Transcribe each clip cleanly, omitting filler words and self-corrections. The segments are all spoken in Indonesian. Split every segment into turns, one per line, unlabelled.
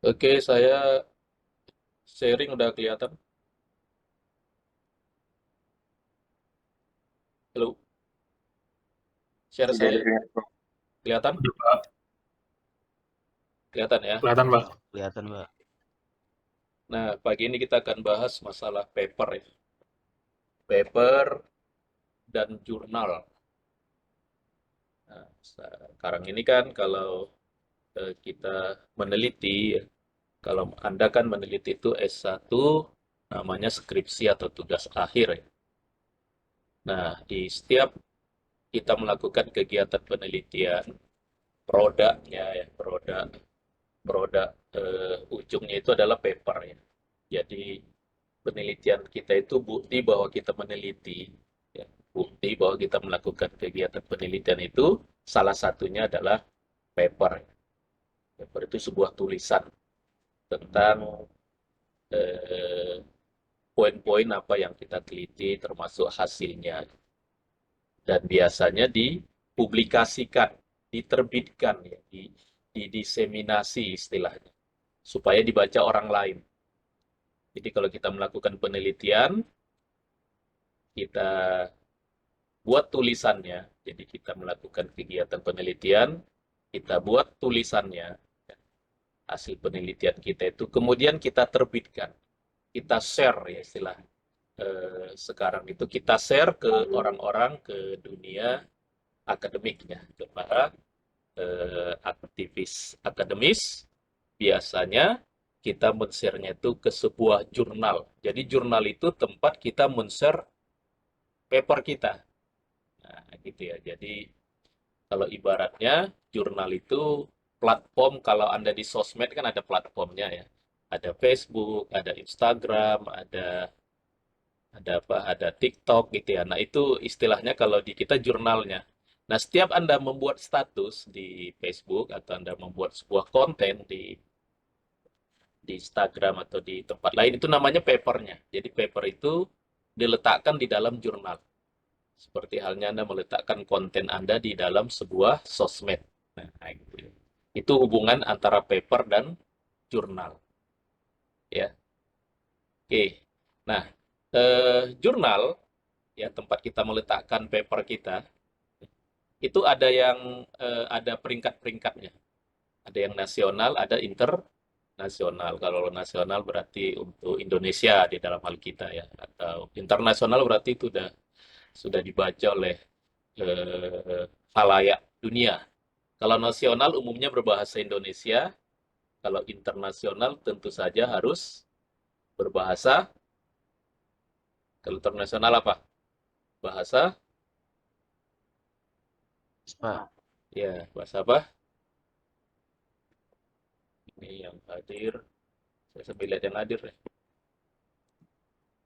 Oke, saya sharing udah kelihatan. Halo, share
Udah
saya
terlihat kok.
kelihatan?
Udah, Pak.
Kelihatan ya.
Kelihatan, Pak.
Kelihatan, Pak.
Nah, pagi ini kita akan bahas masalah paper ya. Paper dan jurnal. Nah, sekarang ini kan kalau kita meneliti, ya, kalau Anda kan meneliti itu S1 namanya skripsi atau tugas akhir ya. Nah, di setiap kita melakukan kegiatan penelitian, produknya ya, produk ujungnya itu adalah paper ya. Jadi penelitian kita itu bukti bahwa kita meneliti, ya, bukti bahwa kita melakukan kegiatan penelitian itu salah satunya adalah paper. Paper itu sebuah tulisan tentang eh, poin-poin apa yang kita teliti termasuk hasilnya dan biasanya dipublikasikan, diterbitkan ya, didiseminasi istilahnya supaya dibaca orang lain. Jadi kalau kita melakukan penelitian, kita buat tulisannya. Jadi kita melakukan kegiatan penelitian, kita buat tulisannya, hasil penelitian kita itu, kemudian kita terbitkan, kita share ya istilah sekarang itu kita share ke orang-orang, ke dunia akademiknya, ke para aktivis akademis. Biasanya kita men-share-nya itu ke sebuah jurnal. Jadi jurnal itu tempat kita men-share paper kita. Nah, gitu ya. Jadi kalau ibaratnya jurnal itu platform, kalau Anda di sosmed kan ada platformnya ya. Ada Facebook, ada Instagram, ada apa? Ada TikTok gitu ya. Nah, itu istilahnya kalau di kita jurnalnya. Nah, setiap Anda membuat status di Facebook atau Anda membuat sebuah konten di Instagram atau di tempat lain itu namanya papernya. Jadi paper itu diletakkan di dalam jurnal. Seperti halnya Anda meletakkan konten Anda di dalam sebuah sosmed. Nah, gitu. Itu hubungan antara paper dan jurnal. Ya, oke. Nah, jurnal ya tempat kita meletakkan paper kita itu ada yang ada peringkat-peringkatnya. Ada yang nasional, ada internasional. Kalau nasional berarti untuk Indonesia di dalam hal kita ya, atau internasional berarti itu sudah dibaca oleh khalayak dunia. Kalau nasional umumnya berbahasa Indonesia, kalau internasional tentu saja harus berbahasa, kalau internasional apa? Bahasa,
Pak.
ya bahasa apa? Ini yang hadir, saya sambil lihat yang hadir ya.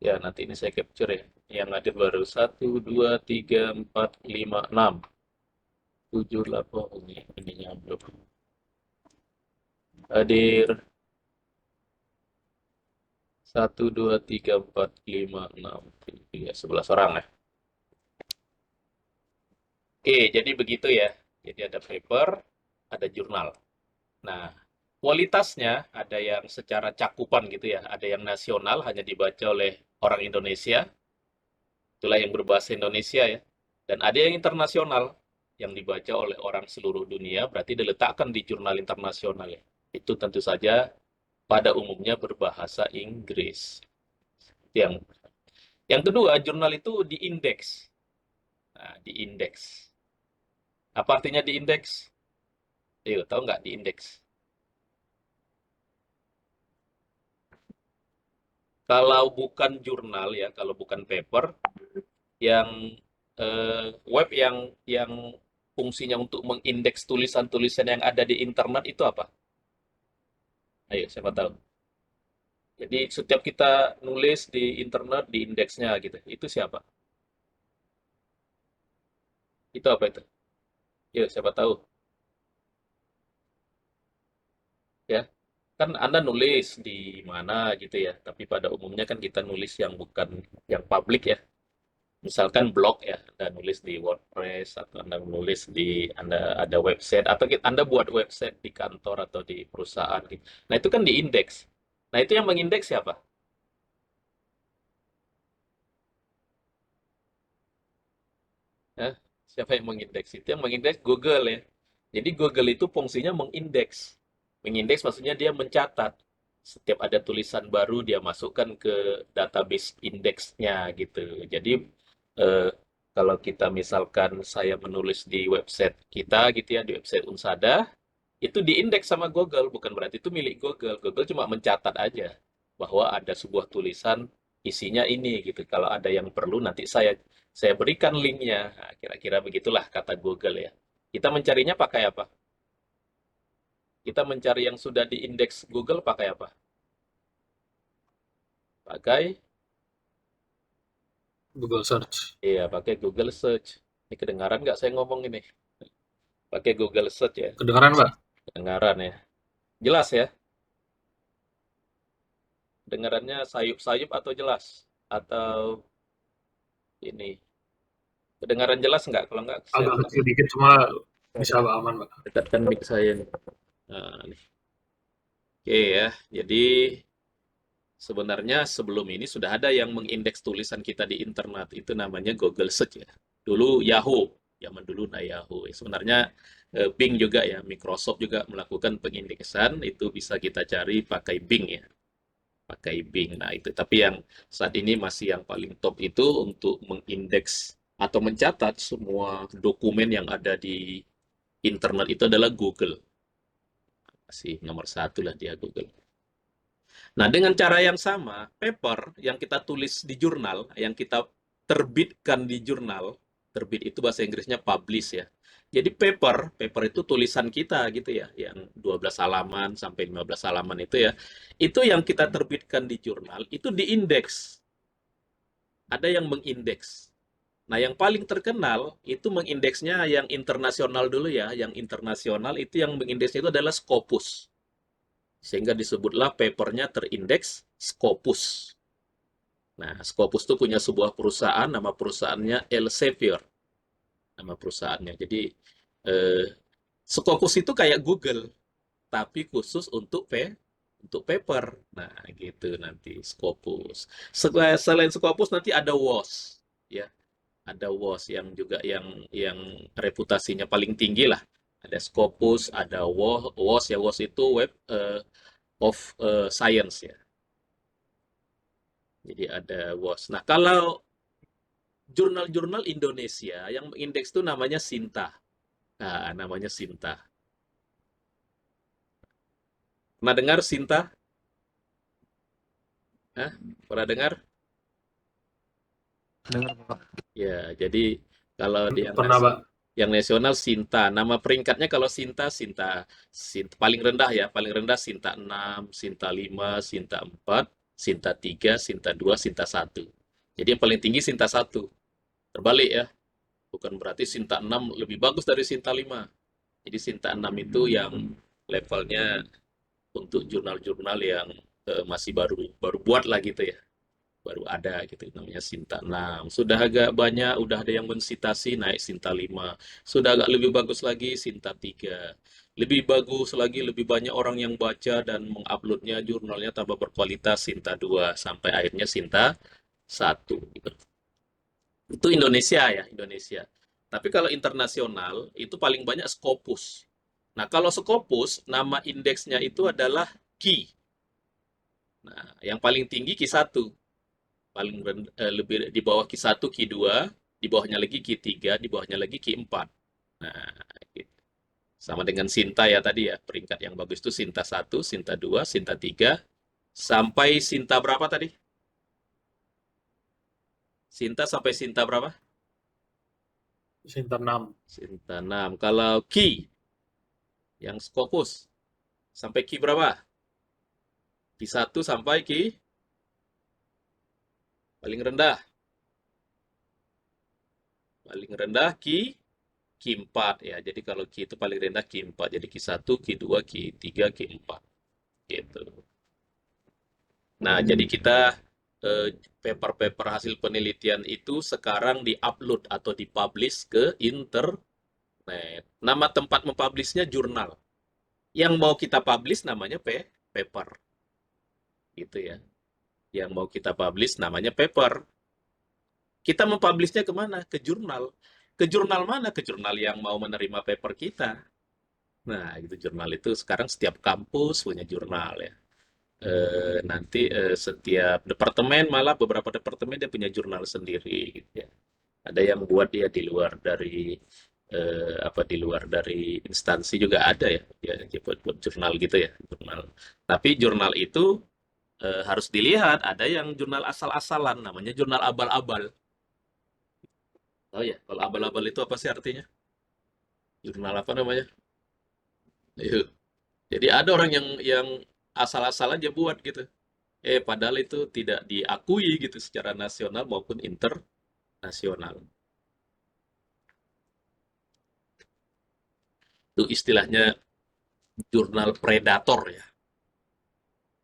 Ya, nanti ini saya capture ya. Yang hadir baru satu, 2, 3, 4, 5, 6, 7, 8, ininya belum. Hadir satu, 2, 3, 4, 5, 6, 7, 11 orang ya. Oke, jadi begitu ya. Jadi ada paper, ada jurnal. Nah, kualitasnya ada yang secara cakupan gitu ya. Ada yang nasional hanya dibaca oleh orang Indonesia, itulah yang berbahasa Indonesia ya. Dan ada yang internasional yang dibaca oleh orang seluruh dunia, berarti diletakkan di jurnal internasional ya. Itu tentu saja pada umumnya berbahasa Inggris. Yang yang kedua, jurnal itu diindeks. Nah, diindeks. Apa artinya diindeks? Ayo, tahu nggak diindeks? Kalau bukan jurnal ya, kalau bukan paper, yang web yang fungsinya untuk mengindeks tulisan-tulisan yang ada di internet itu apa? Ayo, siapa tahu? Jadi setiap kita nulis di internet, di indeksnya gitu. Itu siapa? Itu apa itu? Ya, siapa tahu? Ya, kan Anda nulis di mana gitu ya. Tapi pada umumnya kan kita nulis yang bukan yang publik ya. Misalkan blog ya, Anda nulis di WordPress atau Anda menulis di Anda ada website atau Anda buat website di kantor atau di perusahaan gitu. Nah, itu kan diindeks. Nah, itu yang mengindeks siapa? Hah? Siapa yang mengindeks? Itu yang mengindeks Google ya. Jadi Google itu fungsinya mengindeks. Mengindeks maksudnya dia mencatat. Setiap ada tulisan baru dia masukkan ke database indeksnya gitu. Jadi eh, kalau kita misalkan saya menulis di website kita gitu ya, di website Unsada, itu diindeks sama Google, bukan berarti itu milik Google. Google cuma mencatat aja bahwa ada sebuah tulisan isinya ini gitu. Kalau ada yang perlu nanti saya berikan linknya. Nah, kira-kira begitulah kata Google ya. Kita mencarinya pakai apa? Kita mencari yang sudah diindeks Google pakai apa? Pakai,
Google Search.
iya, pakai Google Search. Ini kedengaran nggak saya ngomong ini? Pakai Google Search ya.
Kedengaran, Pak?
Kedengaran ya. Jelas ya? Kedengarannya sayup-sayup atau jelas? Atau ini? Kedengaran jelas nggak? Kalau nggak, saya
Agak kecil dikit, cuma bisa Pak, aman, Pak.
dekatkan mic saya nih. Nah, nih. Oke ya. Jadi sebenarnya sebelum ini sudah ada yang mengindeks tulisan kita di internet. Itu namanya Google Search ya. Dulu Yahoo. Zaman dulu nah Yahoo. Sebenarnya Bing juga ya. Microsoft juga melakukan pengindeksan. Itu bisa kita cari pakai Bing ya. Pakai Bing. Nah itu. Tapi yang saat ini masih yang paling top itu untuk mengindeks atau mencatat semua dokumen yang ada di internet itu adalah Google. Masih nomor satu lah dia Google. Nah, dengan cara yang sama, paper yang kita tulis di jurnal, yang kita terbitkan di jurnal, terbit itu bahasa Inggrisnya publish ya. Jadi paper itu tulisan kita gitu ya, yang 12 halaman sampai 15 halaman itu ya. Itu yang kita terbitkan di jurnal, itu diindeks. Ada yang mengindeks. Nah, yang paling terkenal itu mengindeksnya yang internasional dulu ya. Yang internasional itu yang mengindeksnya itu adalah Scopus. Sehingga disebutlah papernya terindeks Scopus. Nah, Scopus itu punya sebuah perusahaan, nama perusahaannya Elsevier, nama perusahaannya. Jadi, eh, Scopus itu kayak Google, tapi khusus untuk paper. Nah, gitu nanti Scopus. Selain Scopus nanti ada WOS, ya. Ada WOS yang juga yang reputasinya paling tinggi lah. Ada Scopus, ada WOS ya. WOS itu Web of Science ya. Jadi ada WOS. Nah, kalau jurnal-jurnal Indonesia yang mengindeks itu namanya Sinta. Nah, namanya Sinta. Pernah dengar Sinta? Hah? Pernah dengar?
Dengar, Pak.
Ya, jadi kalau di
Pernah, Pak.
yang nasional Sinta. Nama peringkatnya kalau Sinta, Sinta paling rendah ya, paling rendah Sinta 6, Sinta 5, Sinta 4, Sinta 3, Sinta 2, Sinta 1. Jadi yang paling tinggi Sinta 1. Terbalik ya. Bukan berarti Sinta 6 lebih bagus dari Sinta 5. Jadi Sinta 6 itu yang levelnya untuk jurnal-jurnal yang masih baru baru buat lah gitu ya, baru ada gitu namanya Sinta 6. Sudah agak banyak, udah ada yang mensitasi naik Sinta 5. Sudah agak lebih bagus lagi Sinta 3. Lebih bagus lagi, lebih banyak orang yang baca dan menguploadnya jurnalnya tambah berkualitas Sinta 2 sampai akhirnya Sinta 1 gitu. Itu Indonesia ya, Indonesia. Tapi kalau internasional itu paling banyak Scopus. Nah, kalau Scopus nama indeksnya itu adalah Ki. Nah, yang paling tinggi Ki 1, lebih di bawah Ki 1, Ki 2, di bawahnya lagi Ki 3, di bawahnya lagi Ki 4. Nah, gitu. Sama dengan Sinta ya tadi ya, peringkat yang bagus itu Sinta 1, Sinta 2, Sinta 3, sampai Sinta berapa tadi? Sinta sampai Sinta berapa?
Sinter 6.
Sinta 6. Kalau Ki, yang Scopus, sampai Ki berapa? Ki 1 sampai Ki paling rendah. Paling rendah Ki 4 ya. Jadi kalau Ki itu paling rendah Ki 4. Jadi Ki 1, Ki 2, Ki 3, Ki 4 gitu. Nah, jadi kita paper-paper hasil penelitian itu sekarang di-upload atau dipublish ke internet. Nama tempat mempublishnya jurnal. Yang mau kita publish namanya paper, gitu ya. Yang mau kita publish namanya paper. Kita mempublishnya kemana? Ke jurnal. Ke jurnal mana? Ke jurnal yang mau menerima paper kita. Nah, itu jurnal itu sekarang setiap kampus punya jurnal ya. Nanti setiap departemen, malah beberapa departemen dia punya jurnal sendiri gitu ya. Ada yang buat dia di luar dari di luar dari instansi juga ada ya, dia buat jurnal gitu ya, jurnal. Tapi jurnal itu harus dilihat, ada yang jurnal asal-asalan namanya jurnal abal-abal. Oh ya, kalau abal-abal itu apa sih artinya? Jurnal apa namanya? Yuk. Jadi ada orang yang asal-asal aja buat gitu. Padahal itu tidak diakui gitu secara nasional maupun internasional. Itu istilahnya jurnal predator ya,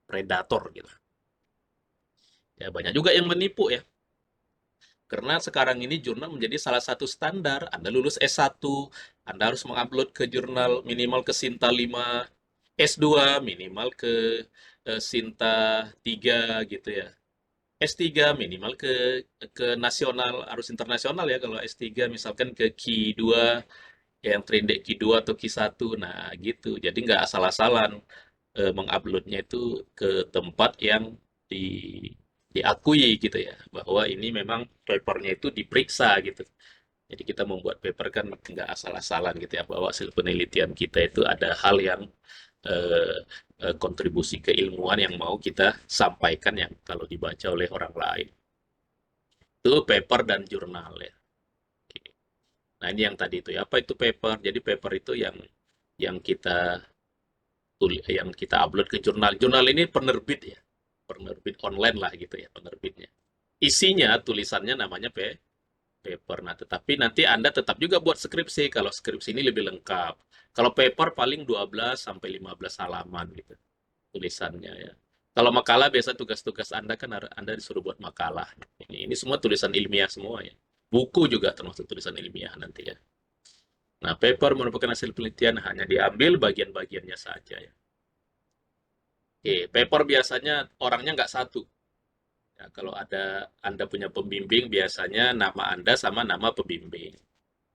predator gitu. Ya banyak juga yang menipu ya. Karena sekarang ini jurnal menjadi salah satu standar. Anda lulus S1, Anda harus mengupload ke jurnal minimal ke Sinta 5, S2 minimal ke Sinta 3 gitu ya. S3 minimal ke nasional, harus internasional ya kalau S3 misalkan ke Q2 yang Trindek Q2 atau Q1. Nah, gitu. Jadi nggak asal-asalan menguploadnya itu ke tempat yang di diakui gitu ya, bahwa ini memang papernya itu diperiksa gitu. Jadi kita membuat paper kan nggak asal-asalan gitu ya, bahwa hasil penelitian kita itu ada hal yang eh, kontribusi keilmuan yang mau kita sampaikan yang kalau dibaca oleh orang lain. Itu paper dan jurnal ya. Oke. Nah ini yang tadi itu ya, apa itu paper? Jadi paper itu yang kita yang kita upload ke jurnal. Jurnal ini penerbit ya, penerbit online lah gitu ya penerbitnya. Isinya tulisannya namanya paper. Nah, tetapi nanti Anda tetap juga buat skripsi. Kalau skripsi ini lebih lengkap. Kalau paper paling 12 sampai 15 halaman gitu tulisannya ya. Kalau makalah biasa tugas-tugas Anda kan Anda disuruh buat makalah. Ini semua tulisan ilmiah semua ya. Buku juga termasuk tulisan ilmiah nanti ya. Nah, paper merupakan hasil penelitian hanya diambil bagian-bagiannya saja ya. Oke, paper biasanya orangnya nggak satu. Ya, kalau Anda punya pembimbing, biasanya nama Anda sama nama pembimbing.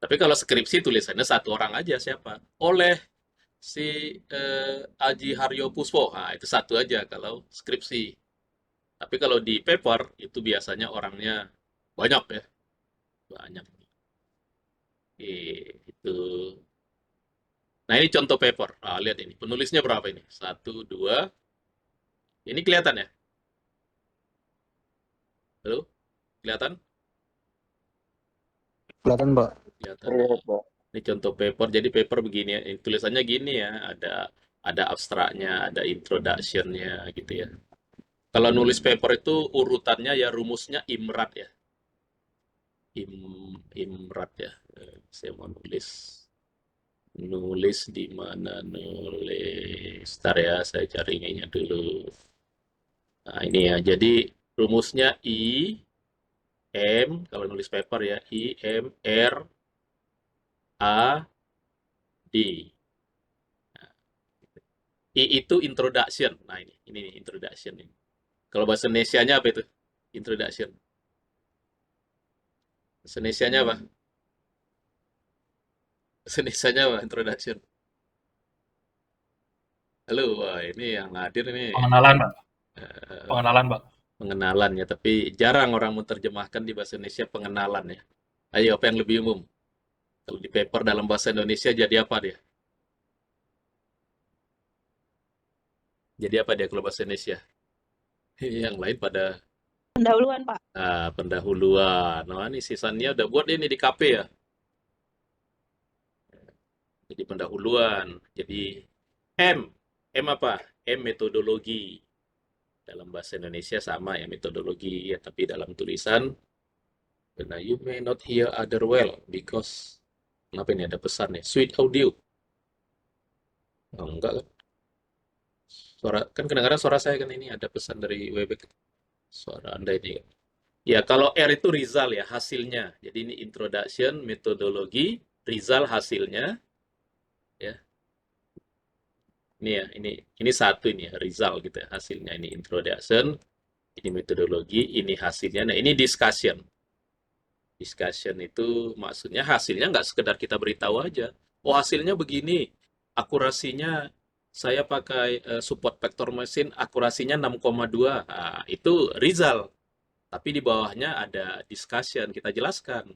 Tapi kalau skripsi tulisannya satu orang aja siapa? Oleh si Aji Haryo Puspo. Nah, itu satu aja kalau skripsi. Tapi kalau di paper itu biasanya orangnya banyak ya, banyak. Itu. Nah, ini contoh paper. Ah, lihat ini. Penulisnya berapa ini? Satu, dua. Ini kelihatan ya? Halo? Kelihatan?
Kelihatan, Mbak.
Kelihatan ya.
Terlihat, Pak.
Ini contoh paper. Jadi paper begini ya. Tulisannya gini ya. Ada abstraknya, ada introduction-nya gitu ya. Kalau nulis paper itu urutannya ya rumusnya IMRAT ya. IMRAT ya. Saya mau nulis di mana nulis. Ntar ya, saya cari ininya dulu. Nah, ini ya. Jadi rumusnya kalau nulis paper ya, IMRAD. I itu introduction. Nah, ini nih, introduction ini. Kalau bahasa Indonesianya apa itu? Introduction. Bahasa Indonesianya apa? Bahasa Indonesianya apa? Introduction. Halo, wah ini yang hadir ini
Pengenalan, Pak.
eh,
Pengenalan, Pak.
pengenalan ya, tapi jarang orang menerjemahkan di bahasa Indonesia pengenalan ya. Ayo, apa yang lebih umum? Kalau di paper dalam bahasa Indonesia jadi apa dia? Jadi apa dia kalau bahasa Indonesia? Yang lain pada
Pendahuluan, Pak.
pendahuluan. Nah, ini sisanya udah buat ini di KP ya. Jadi pendahuluan. Jadi M. M apa? M metodologi. Dalam bahasa Indonesia sama ya metodologi ya, tapi dalam tulisan nah, you may not hear other well because kenapa ini ada pesan ya? Sweet audio. Oh, enggak kan? Suara kan kedengaran suara saya kan ini ada pesan dari Webex. Suara Anda ini. Ya, kalau R itu result ya, hasilnya. Jadi ini introduction, metodologi, result hasilnya. Ya, ini ya, ini satu ini ya, result gitu ya, hasilnya. Ini introduction, ini metodologi, ini hasilnya. Nah, ini discussion. Discussion itu maksudnya hasilnya nggak sekedar kita beritahu aja. Oh, hasilnya begini. Akurasinya saya pakai support vector machine, akurasinya 6,2. Nah, itu result. Tapi di bawahnya ada discussion, kita jelaskan.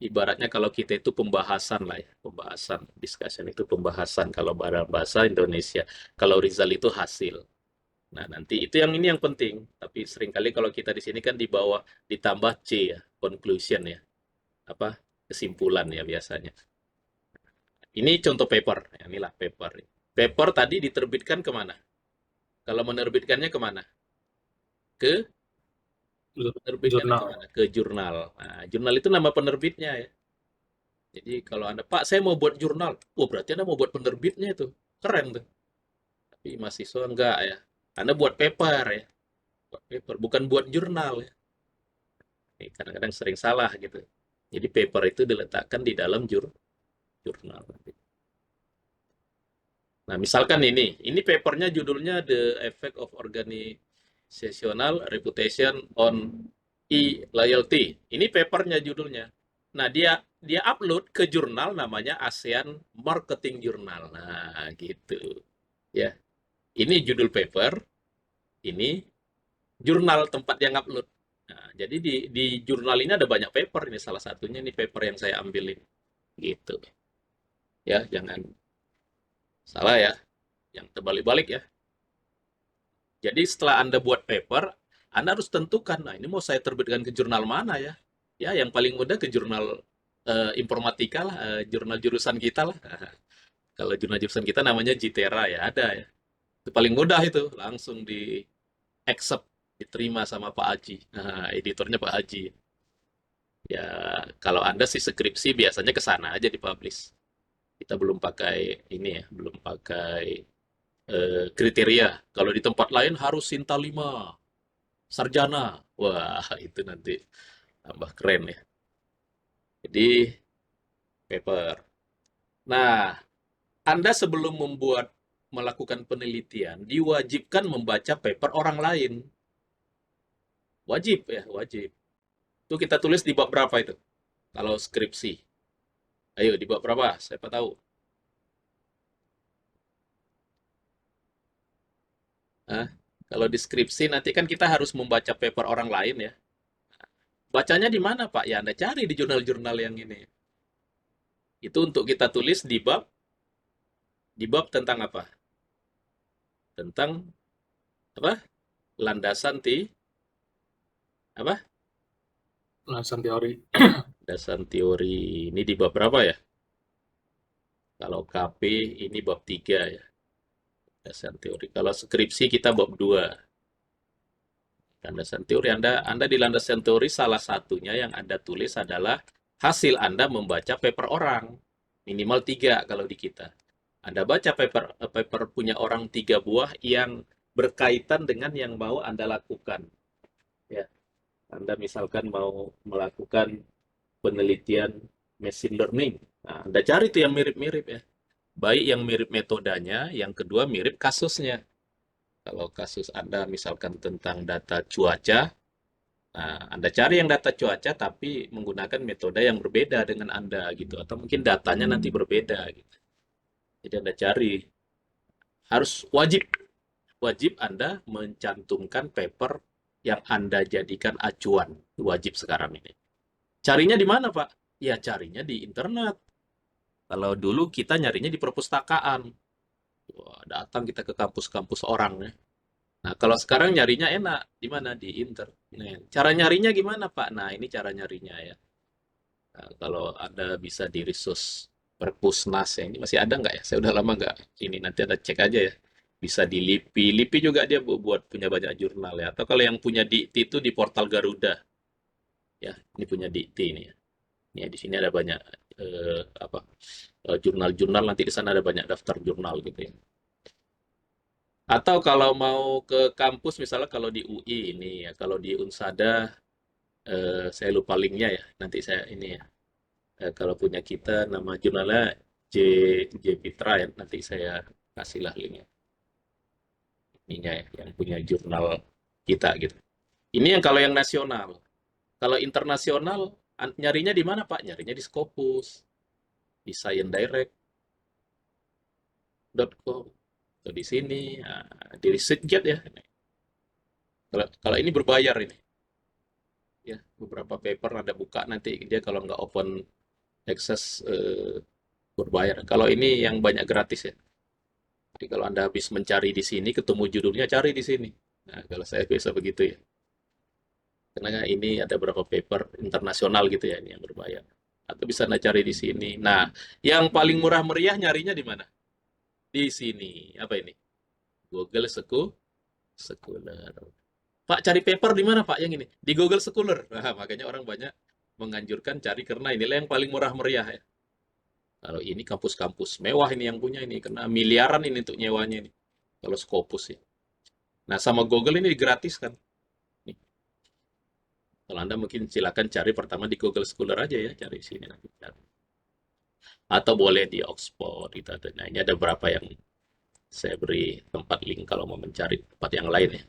Ibaratnya kalau kita itu pembahasan lah ya, pembahasan. Discussion itu pembahasan kalau bahasa Indonesia. Kalau result itu hasil. Nah, nanti itu yang ini yang penting. Tapi seringkali kalau kita di sini kan di bawah ditambah C ya, conclusion ya. Apa? Kesimpulan ya biasanya. Ini contoh paper. Ya, inilah paper. Paper tadi diterbitkan kemana? Kalau menerbitkannya kemana? Ke penerbitkannya
Jurnal.
kemana? Ke jurnal. Nah, jurnal itu nama penerbitnya ya. Jadi kalau Anda, Pak, saya mau buat jurnal. Oh, berarti Anda mau buat penerbitnya itu. Keren tuh. Tapi mahasiswa enggak ya. Anda buat paper ya. Buat paper, bukan buat jurnal ya. Ini kadang-kadang sering salah gitu. Jadi paper itu diletakkan di dalam jurnal. Nah, misalkan ini papernya judulnya The Effect of Organizational Reputation on E-Loyalty. Ini papernya judulnya. Nah, dia upload ke jurnal namanya ASEAN Marketing Journal. Nah, gitu. Ya, ini judul paper, ini jurnal tempat yang upload. Nah, jadi di jurnal ini ada banyak paper, ini salah satunya ini paper yang saya ambil ini. Gitu. Ya, jangan salah ya, yang terbalik-balik ya. Jadi setelah Anda buat paper, Anda harus tentukan, nah ini mau saya terbitkan ke jurnal mana ya? Ya, yang paling mudah ke jurnal informatika lah, jurnal jurusan kita lah. Kalau jurnal jurusan kita namanya JITERA ya, ada ya. Itu paling mudah itu, langsung di accept, diterima sama Pak Haji. Nah, editornya Pak Haji. Ya, kalau Anda sih skripsi biasanya ke sana aja dipublish. Kita belum pakai ini ya, belum pakai kriteria. Kalau di tempat lain harus Sinta 5 sarjana. Wah, itu nanti tambah keren ya. Jadi, paper. Nah, Anda sebelum melakukan penelitian, diwajibkan membaca paper orang lain. Wajib ya, wajib. Itu kita tulis di bab berapa itu? Kalau skripsi. Ayo, di bab berapa? Siapa tahu? Hah? Kalau di skripsi nanti kan kita harus membaca paper orang lain ya. Bacanya di mana, Pak? Ya, Anda cari di jurnal-jurnal yang ini. Itu untuk kita tulis di bab tentang apa? Tentang apa? Landasan apa?
Landasan teori.
Landasan teori ini di bab berapa ya? Kalau KP ini bab 3 ya. Landasan teori. Kalau skripsi kita bab 2. Landasan teori Anda di landasan teori salah satunya yang Anda tulis adalah hasil Anda membaca paper orang. Minimal 3 kalau di kita. Anda baca paper punya orang 3 buah yang berkaitan dengan yang mau Anda lakukan. Ya, Anda misalkan mau melakukan penelitian machine learning. Nah, Anda cari itu yang mirip-mirip ya. Baik yang mirip metodenya, yang kedua mirip kasusnya. Kalau kasus Anda misalkan tentang data cuaca, nah Anda cari yang data cuaca tapi menggunakan metode yang berbeda dengan Anda gitu. Atau mungkin datanya nanti berbeda gitu. Jadi Anda cari. Harus wajib Anda mencantumkan paper yang Anda jadikan acuan. Wajib sekarang ini. Carinya di mana, Pak? Ya, carinya di internet. Kalau dulu kita nyarinya di perpustakaan. Wah, datang kita ke kampus-kampus orang ya. Nah, kalau sekarang nyarinya enak. Di mana? Di internet. Cara nyarinya gimana, Pak? Nah, ini cara nyarinya ya. Nah, kalau Anda bisa di resource Perpusnas ya. Ini masih ada nggak ya? Saya udah lama nggak. Ini nanti Anda cek aja ya. Bisa di LIPI. LIPI juga dia buat punya banyak jurnal ya. Atau kalau yang punya Dikti itu di portal Garuda. Ya, ini punya Dikti ini ya. Ya, di sini ada banyak jurnal-jurnal, nanti di sana ada banyak daftar jurnal gitu ya. Atau kalau mau ke kampus, misalnya kalau di UI ini ya, kalau di Unsada, saya lupa linknya ya, nanti saya ini ya. Kalau punya kita nama jurnalnya J J Pitra ya, nanti saya kasihlah linknya ininya ya, yang punya jurnal kita gitu. Ini yang kalau yang nasional. Kalau internasional, nyarinya di mana Pak? Nyarinya di Scopus, di sciencedirect.com, atau di sini, di ResearchGate ya. Kalau ini berbayar ini, ya beberapa paper ada buka nanti dia kalau nggak open access berbayar. Kalau ini yang banyak gratis ya. Jadi kalau Anda habis mencari di sini, ketemu judulnya, cari di sini. Nah, kalau saya biasa begitu ya. Karena ini ada beberapa paper internasional gitu ya, ini yang berbayar. Atau bisa Anda cari di sini. Nah, yang paling murah meriah nyarinya di mana? Di sini. Apa ini? Google Scholar. Pak, cari paper di mana Pak yang ini? Di Google Scholar. Nah, makanya orang banyak menganjurkan cari karena inilah yang paling murah meriah ya. Kalau ini kampus-kampus mewah ini yang punya ini, kena miliaran ini untuk nyewanya ini. Kalau Scopus ya. Nah, sama Google ini gratis kan. Nih, kalau Anda mungkin silakan cari pertama di Google Scholar aja ya, cari sini nanti. Atau boleh di Oxford gitu. Nah, ini ada berapa yang saya beri tempat link kalau mau mencari tempat yang lain ya.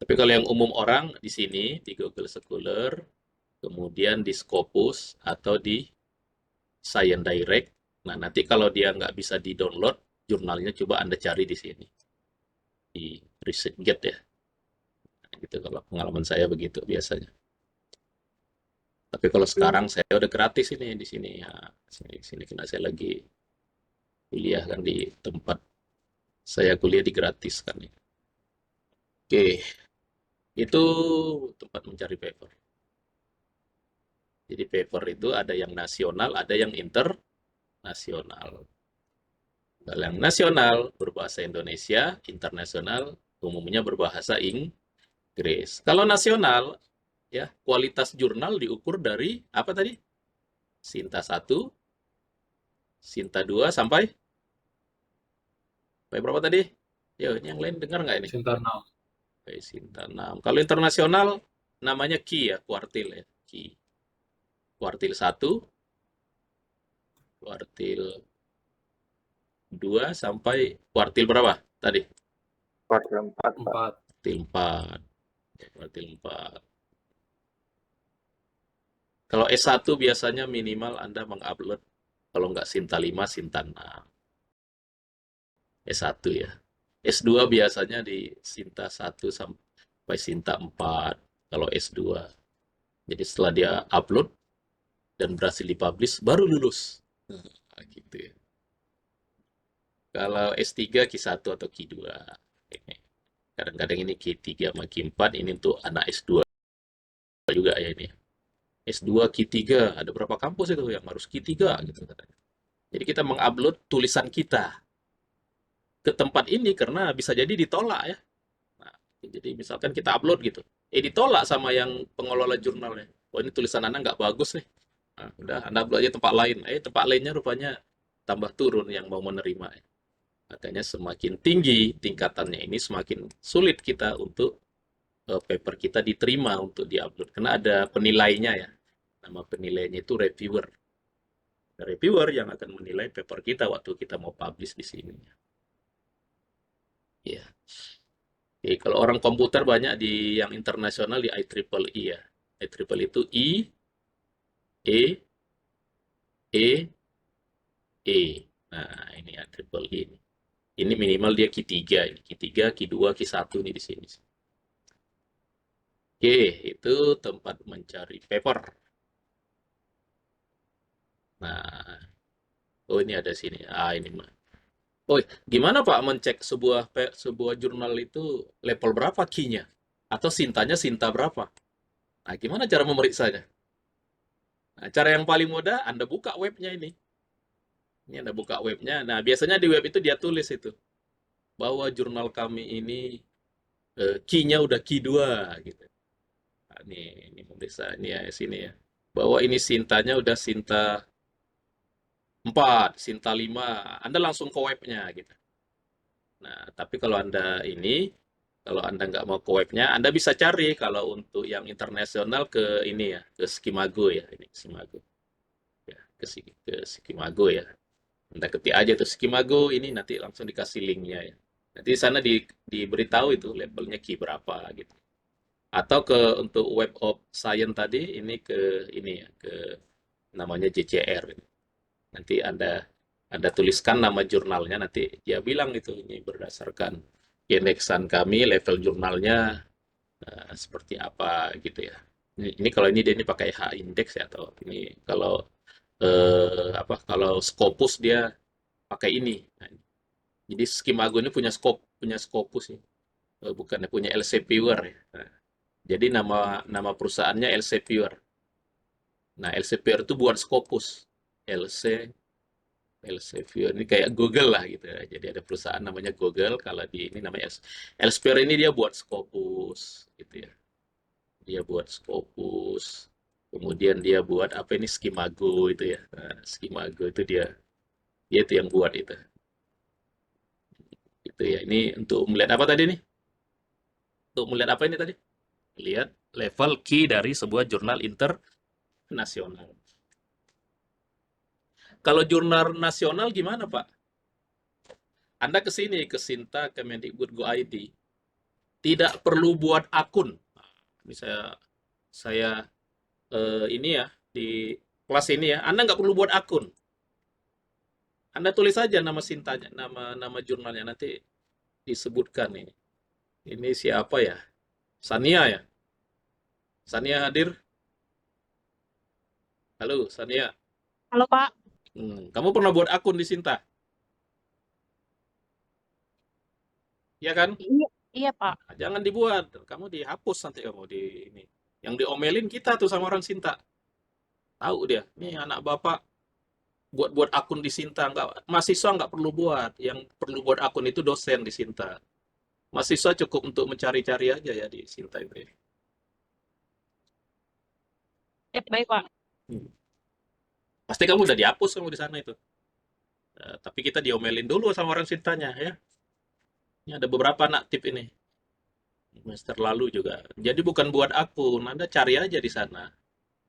Tapi kalau yang umum orang di sini di Google Scholar, kemudian di Scopus atau di Science Direct. Nah, nanti kalau dia nggak bisa di-download, jurnalnya coba Anda cari di sini, di ResearchGate ya. Nah, gitu kalau pengalaman saya begitu biasanya. Tapi kalau sekarang saya udah gratis ini di sini ya. Sini karena saya lagi kuliah kan di tempat saya kuliah di gratis kan ya. Oke, itu tempat mencari paper. Jadi paper itu ada yang nasional, ada yang internasional. Kalau yang nasional berbahasa Indonesia, internasional umumnya berbahasa Inggris. Kalau nasional, ya kualitas jurnal diukur dari apa tadi? Sinta satu, Sinta 2 sampai berapa tadi? Yo, ini yang lain dengar nggak ini?
Sintarnam.
Sampai Sinta 6. Kalau internasional namanya Ki ya, kuartil ya. Ki. Kuartil satu, kuartil 2 sampai kuartil berapa tadi?
Kuartil 4, Pak.
4.
Kuartil 4. Kuartil 4. Kalau S1 biasanya minimal Anda mengupload kalau nggak Sinta 5, Sinta 6. S1 ya. S2 biasanya di Sinta 1 sampai Sinta 4 kalau S2. Jadi setelah dia upload dan berhasil dipublish baru lulus. Nah, gitu ya. Kalau S3 Q1 atau Q2. Kadang-kadang ini Q3 sama Q4 ini untuk anak S2 juga ya ini. S2 Q3 ada berapa kampus itu yang harus Q3 gitu katanya. Jadi kita mengupload tulisan kita ke tempat ini karena bisa jadi ditolak ya. Nah, jadi misalkan kita upload gitu, ditolak sama yang pengelola jurnalnya. Oh ini tulisan Anda nggak bagus nih. Nah, udah Anda upload aja tempat lain. Tempat lainnya rupanya tambah turun yang mau menerima. Makanya semakin tinggi tingkatannya ini semakin sulit kita untuk paper kita diterima untuk diupload. Karena ada penilainya ya. Nama penilainya itu reviewer. Reviewer yang akan menilai paper kita waktu kita mau publish di sini. Ya. Oke, kalau orang komputer banyak di yang internasional di IEEE ya. IEEE itu I, E, E, E. Nah, ini IEEE ini. Ini minimal dia Q3 ini. Q3, Q2, Q1 ini di sini. Oke, itu tempat mencari paper. Nah, oh ini ada sini. Ini mah. Oh, gimana Pak mencek sebuah jurnal itu level berapa key-nya? Atau sintanya sinta berapa? Nah, gimana cara memeriksanya? Nah, cara yang paling mudah, Anda buka webnya ini. Ini Anda buka webnya. Nah, biasanya di web itu dia tulis itu. Bahwa jurnal kami ini key-nya udah key 2 gitu. Nah, ini memeriksa ini ya sini ya. Bahwa ini sintanya udah sinta 4, sinta 5. Anda langsung ke webnya gitu. Nah, tapi kalau Anda nggak mau ke webnya, Anda bisa cari kalau untuk yang internasional ke ini ya, ke Skimago ya, ini Skimago. Ya, ke Skimago ya. Anda ketik aja tuh Skimago ini nanti langsung dikasih linknya ya. Nanti di sana diberitahu itu levelnya key berapa gitu. Atau untuk Web of Science tadi ini ke ini ya, ke namanya JCR. Nanti Anda tuliskan nama jurnalnya, nanti dia bilang itu ini berdasarkan indeksan kami level jurnalnya seperti apa gitu ya. Ini kalau ini pakai H index ya, atau ini kalau kalau Scopus dia pakai ini. Nah, jadi Skimago ini punya Scopus ya. Bukannya punya LC Pure ya. Nah, jadi nama nama perusahaannya LC Pure. Nah, LC Pure itu buat Scopus. LC Elsevier ini kayak Google lah gitu ya. Jadi ada perusahaan namanya Google, kalau di ini namanya Elsevier, ini dia buat Scopus gitu ya. Dia buat Scopus. Kemudian dia buat apa ini Skimago itu ya. Nah, Skimago itu dia itu yang buat itu. Itu ya. Ini untuk melihat apa tadi nih? Untuk melihat apa ini tadi? Lihat level key dari sebuah jurnal internasional. Kalau jurnal nasional gimana, Pak? Anda ke sini, ke Sinta Kemendikbud Go ID. Tidak perlu buat akun. Ini saya ini ya di kelas ini ya. Anda nggak perlu buat akun. Anda tulis saja nama Sintanya, nama nama jurnalnya, nanti disebutkan ini. Ini siapa ya? Sania ya? Sania hadir? Halo, Sania.
Halo Pak.
Kamu pernah buat akun di Sinta? Ya kan?
Iya, iya Pak.
Nah, jangan dibuat. Kamu dihapus nanti kamu di ini. Yang diomelin kita tuh sama orang Sinta. Tahu dia. Nih anak bapak buat-buat akun di Sinta, nggak, mahasiswa nggak perlu buat, yang perlu buat akun itu dosen di Sinta. Mahasiswa cukup untuk mencari-cari aja ya di Sinta itu ya.
Baik Pak.
Hmm. Pasti kamu udah dihapus kamu di sana itu. Tapi kita diomelin dulu sama orang Sintanya ya. Ini ada beberapa anak tip ini. Semester lalu juga. Jadi bukan buat akun, Anda cari aja di sana.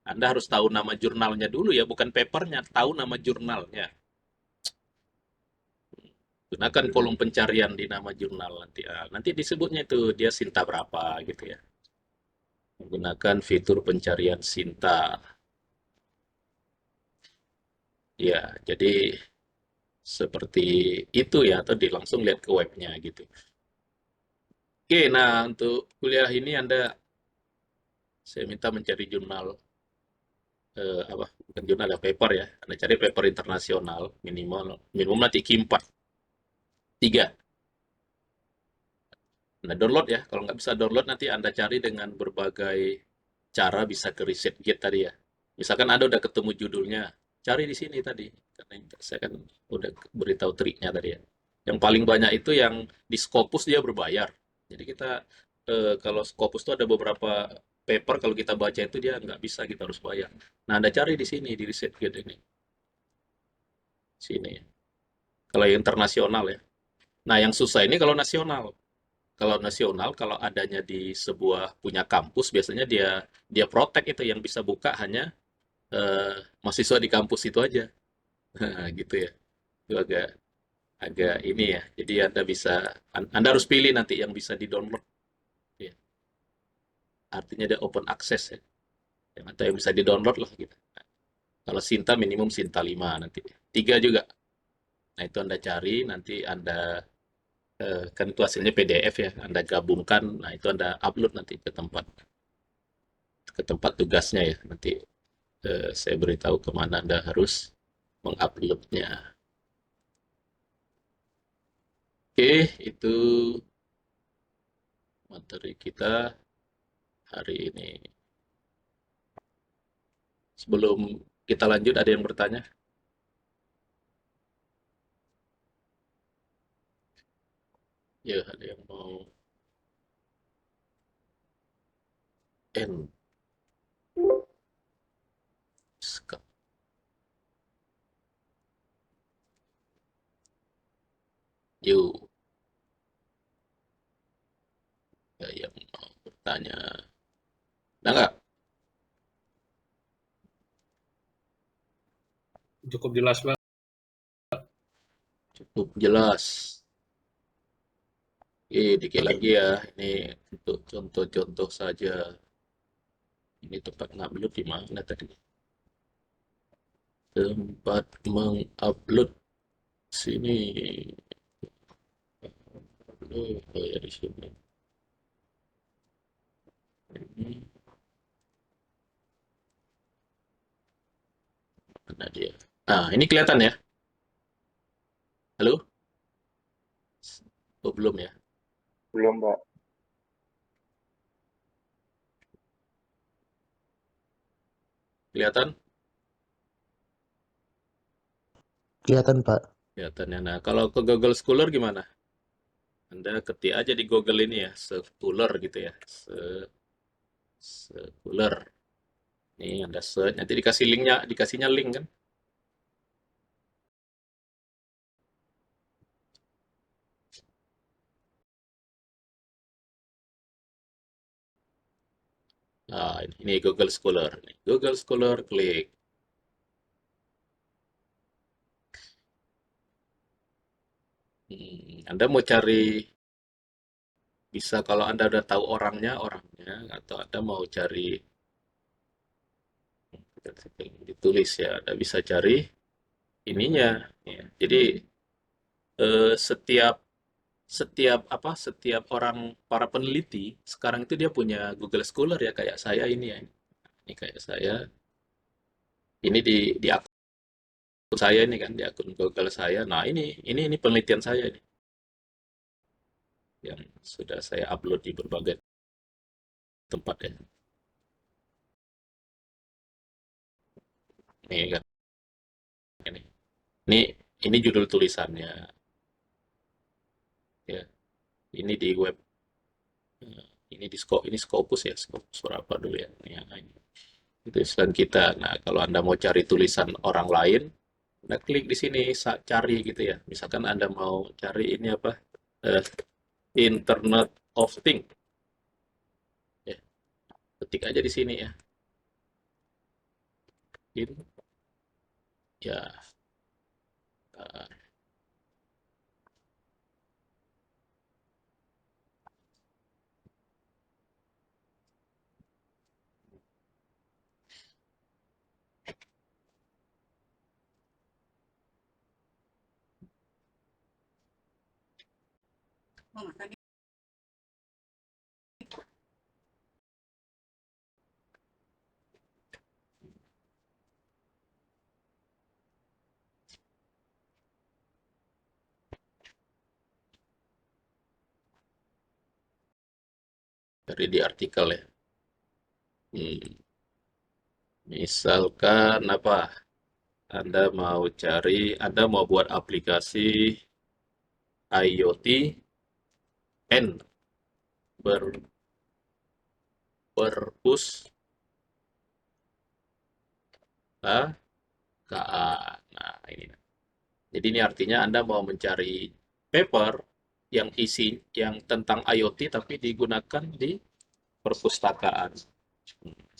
Anda harus tahu nama jurnalnya dulu ya, bukan papernya, tahu nama jurnalnya. Gunakan kolom pencarian di nama jurnal nanti. Nanti disebutnya itu dia Sinta berapa gitu ya. Menggunakan fitur pencarian Sinta. Ya, jadi seperti itu ya, atau langsung lihat ke webnya gitu. Oke, nah untuk kuliah ini saya minta mencari jurnal, apa, bukan jurnal ya, paper ya. Anda cari paper internasional, minimum nanti Q4. 3. Nah, download ya. Kalau nggak bisa download, nanti Anda cari dengan berbagai cara, bisa ke ResearchGate tadi ya. Misalkan Anda udah ketemu judulnya, cari di sini tadi. Karena saya kan udah beritahu triknya tadi ya. Yang paling banyak itu yang di Scopus dia berbayar. Jadi kita kalau Scopus itu ada beberapa paper, kalau kita baca itu dia nggak bisa, kita harus bayar. Nah, Anda cari di sini, di ResearchGate ini. Sini. Kalau yang internasional ya. Nah, yang susah ini kalau nasional. Kalau nasional, kalau adanya di sebuah punya kampus, biasanya dia dia protek, itu yang bisa buka hanya mahasiswa di kampus itu aja. Nah, gitu ya. Itu agak agak ini ya. Jadi Anda harus pilih nanti yang bisa di-download ya. Artinya dia open access ya. Atau yang bisa di-download lah gitu. Kalau Sinta minimum Sinta 5 nanti. 3 juga. Nah, itu Anda cari, nanti kan itu hasilnya PDF ya. Anda gabungkan, nah itu Anda upload nanti ke tempat tugasnya ya. Nanti saya beritahu kemana Anda harus menguploadnya. Oke, itu materi kita hari ini. Sebelum kita lanjut, ada yang bertanya? Ya, ada yang mau end. Yuk. tanya. Ada nggak?
Cukup jelas, Pak.
Cukup jelas. Dikit lagi ya. Ini untuk contoh-contoh saja. Ini tempat ngupload di mana tadi? Tempat mengupload sini. Ya di sini. Ini mana dia? Nah, ini kelihatan ya? Halo? Oh, belum ya?
Belum, Pak.
Kelihatan?
Kelihatan, Pak.
Kelihatan ya. Nah, kalau ke Google Scholar gimana? Anda ketik aja di Google ini ya, Scholar gitu ya. Scholar. Nih Anda search, nanti dikasih linknya, dikasihnya link kan? Nah, ini Google Scholar. Google Scholar, klik. Anda mau cari, bisa kalau Anda udah tahu orangnya, atau Anda mau cari, ditulis ya, Anda bisa cari ininya. Ya. Jadi setiap setiap orang para peneliti sekarang itu dia punya Google Scholar ya kayak saya ini ya. Ini kayak saya. Ini di akun saya ini kan di akun Google saya. Nah, ini penelitian saya nih yang sudah saya upload di berbagai tempat ya. Nih kan ini. Ini ini judul tulisannya ya. Ini di web ini ini Scopus ya, Scopus berapa dulu ya. Ini itu tulisan kita. Nah, kalau Anda mau cari tulisan orang lain, Anda klik di sini cari gitu ya. Misalkan Anda mau cari ini apa? Eh, Internet of Things. Ya, ketik aja di sini ya. Ini ya eh, dari di artikel ya. Hmm, Misalkan apa? Anda mau buat aplikasi IoT and perpustakaan. Nah, ini. Jadi ini artinya Anda mau mencari paper yang tentang IoT tapi digunakan di perpustakaan.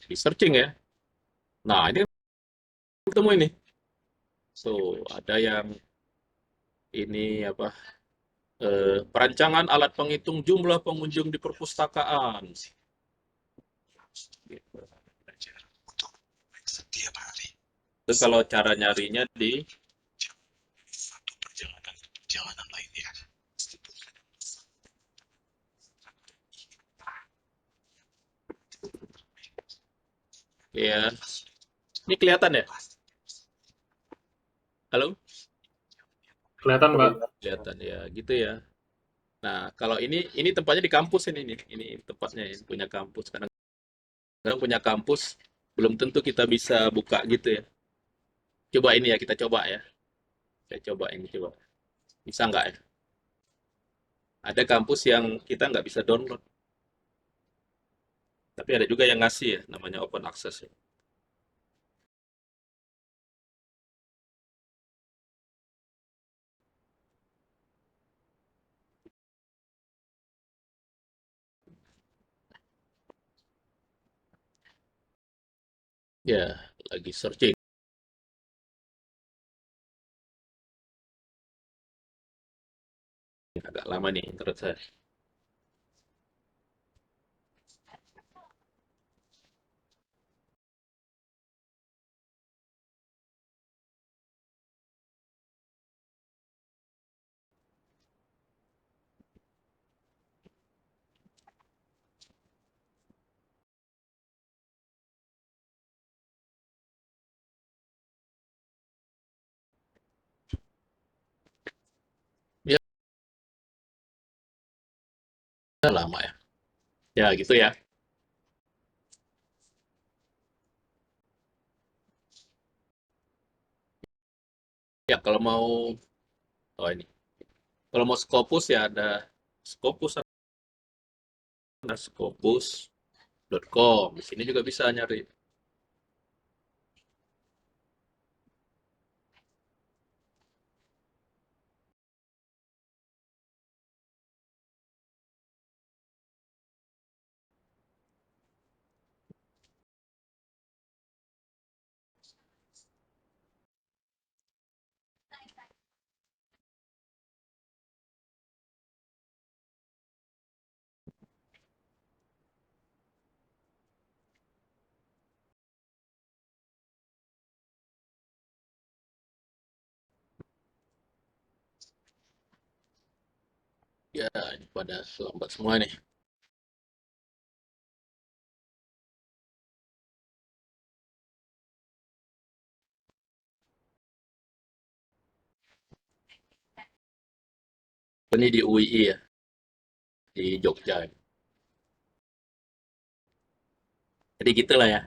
Di searching ya. Nah, ini ketemu ini. So, ada yang ini apa? Perancangan alat penghitung jumlah pengunjung di perpustakaan. Gitu. Terus kalau cara nyarinya di ya, ini kelihatan ya? Halo?
Kelihatan, Pak.
Kelihatan ya, gitu ya. Nah, kalau ini tempatnya di kampus ini tempatnya ini punya kampus. Kadang punya kampus belum tentu kita bisa buka gitu ya. Coba ini ya kita coba ya. Saya coba ini coba. Bisa nggak ya? Ada kampus yang kita nggak bisa download. Tapi ada juga yang ngasih ya, namanya open access ya. Ya, lagi searching. Agak lama nih internet saya. Ya, lama ya. Ya, gitu ya. Ya, kalau mau, oh ini. Kalau mau Scopus ya ada Scopus, ada scopus.com. Di sini juga bisa nyari. Ya, ini pada lambat semua nih. Ini di UII ya, di Jogja. Jadi gitulah ya.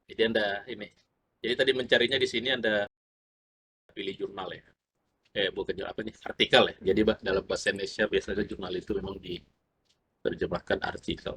Jadi Anda ini. Jadi tadi mencarinya di sini Anda pilih jurnal ya. Bukan jurnal apa nih? Artikel ya. Jadi dalam bahasa Indonesia biasanya jurnal itu memang diterjemahkan artikel.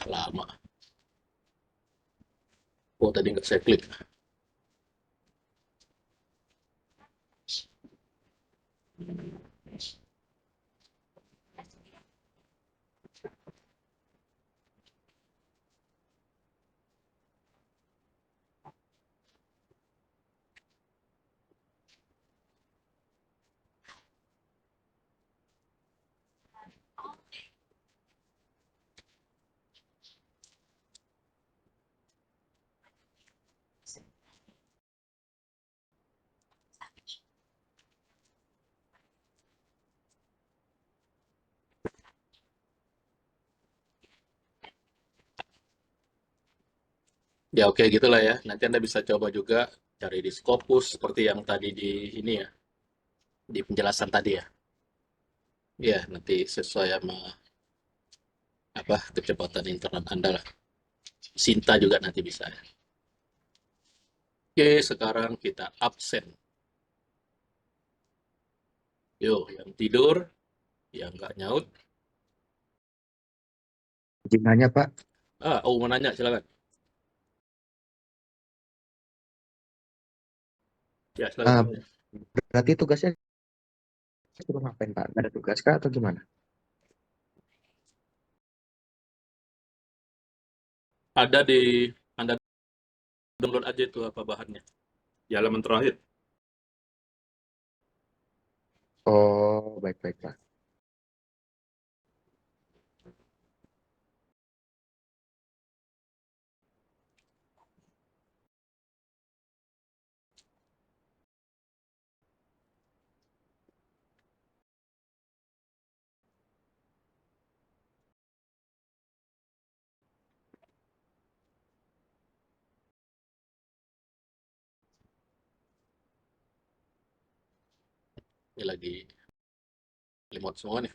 Lama. Oh, tadi nggak saya klik. Ya oke gitulah ya. Nanti Anda bisa coba juga cari di Scopus seperti yang tadi di ini ya, di penjelasan tadi ya. Ya, nanti sesuai sama apa kecepatan internet Anda lah. Sinta juga nanti bisa. Oke, sekarang kita absen. Yo, yang tidur, yang nggak nyaut.
Gimana Pak?
Mau nanya, silakan. Ya,
Ah,
silakan.
berarti tugasnya suruh ngapain Pak? Nggak ada tugas kah atau gimana?
Ada di Anda download aja itu apa bahannya. Di halaman terakhir.
Oh, baik-baik Pak.
Ini lagi remote semua nih.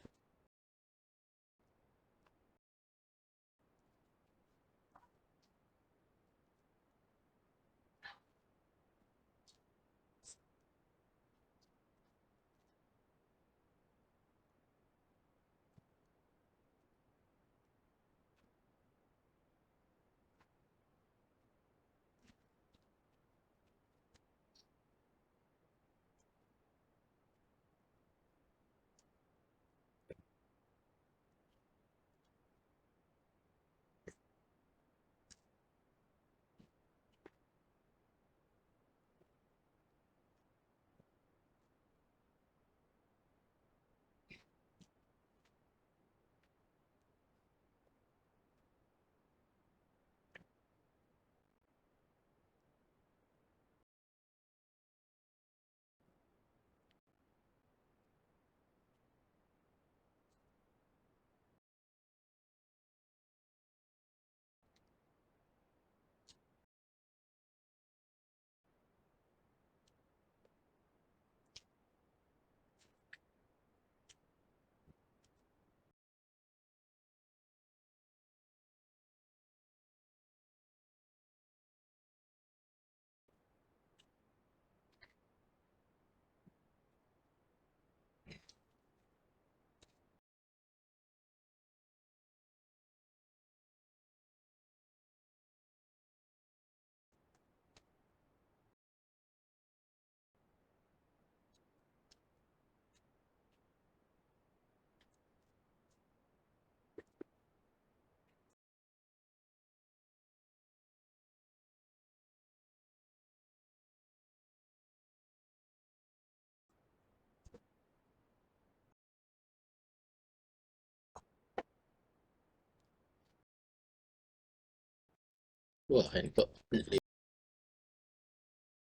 Wah, ini kok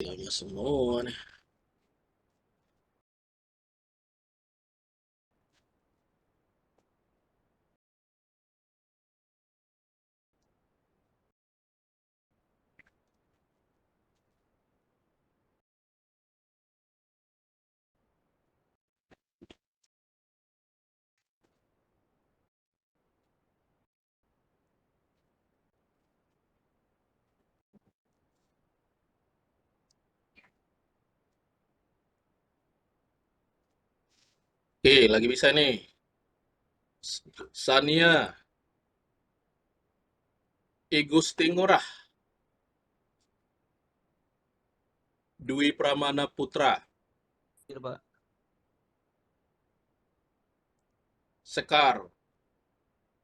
lama semua nih. Oke, lagi bisa nih. Sania Igusti Ngurah, Dwi Pramana Putra,
Hadir, Pak.
Sekar,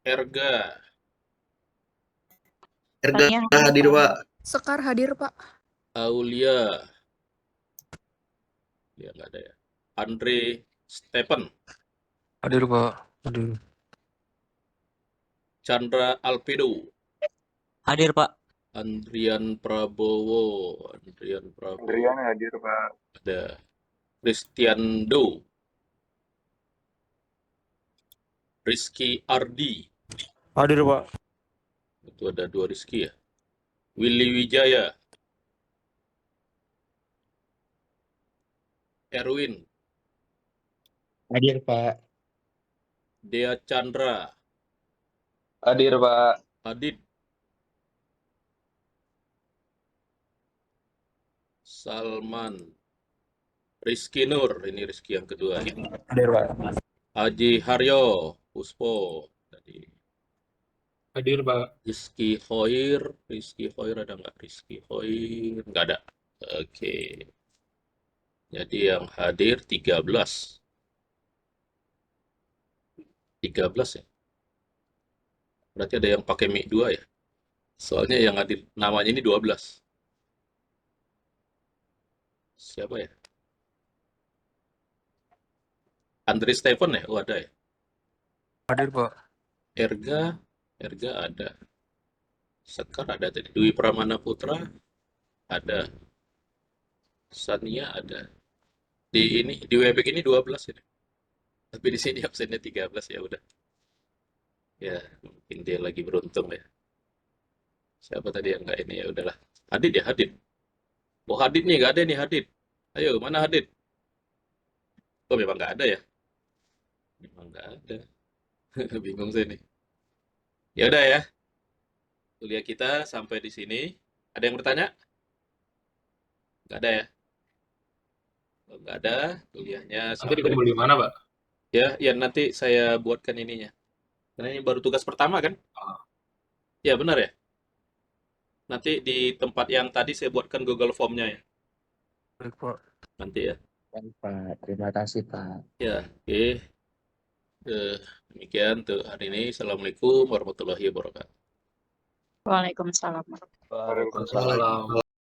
Erga,
Erga
Tania
hadir, Pak.
Sekar hadir, Pak.
Aulia, ya nggak ada ya. Andre Stephen,
Hadir Pak, hadir.
Chandra Alpedo,
Hadir, Pak.
Andrian Prabowo,
Andrian hadir, Pak.
ada Christian Do, Rizky Ardi,
Hadir Pak.
itu ada 2 Rizky ya. Willy Wijaya, Erwin,
Hadir, Pak.
Dea Chandra,
Hadir, Pak.
Adit, Salman, Rizky Nur, ini Rizky yang kedua ya.
Hadir Pak.
Haji Haryo, Puspo, tadi
Hadir, Pak.
Rizky Hoir ada nggak? Rizky Hoir nggak ada. Oke, jadi yang hadir 13 ya. Berarti ada yang pakai mic 2 ya. Soalnya yang hadir namanya ini 12. Siapa ya? Andre Stephen ya? Oh, ada ya.
Hadir Pak.
Erga ada. Sekar ada tadi. Dwi Pramana Putra ada. Sania ada. Di Webex ini 12 ini. Tapi di sini absennya 13 ya udah. Ya, mungkin dia lagi beruntung ya. Siapa tadi yang nggak ini ya udahlah. Hadid ya, Hadid. Oh, Hadid nih, nggak ada nih Hadid. Ayo, mana Hadid? Oh, memang nggak ada ya? Memang nggak ada. Bingung saya nih. Ya udah ya. Kuliah kita sampai di sini. Ada yang bertanya? Nggak ada ya? Oh, nggak ada. Kuliahnya
Nanti
sampai
dikumpul di mana, Pak?
ya nanti saya buatkan ininya. Karena ini baru tugas pertama kan?
Ah.
Ya benar ya. Nanti di tempat yang tadi saya buatkan Google Form-nya ya.
Baik Pak.
Nanti ya.
Baik, Pak. Terima kasih, Pak.
Ya, oke. Demikian tuh hari ini. Assalamualaikum warahmatullahi wabarakatuh.
Waalaikumsalam.
Waalaikumsalam.
Salam.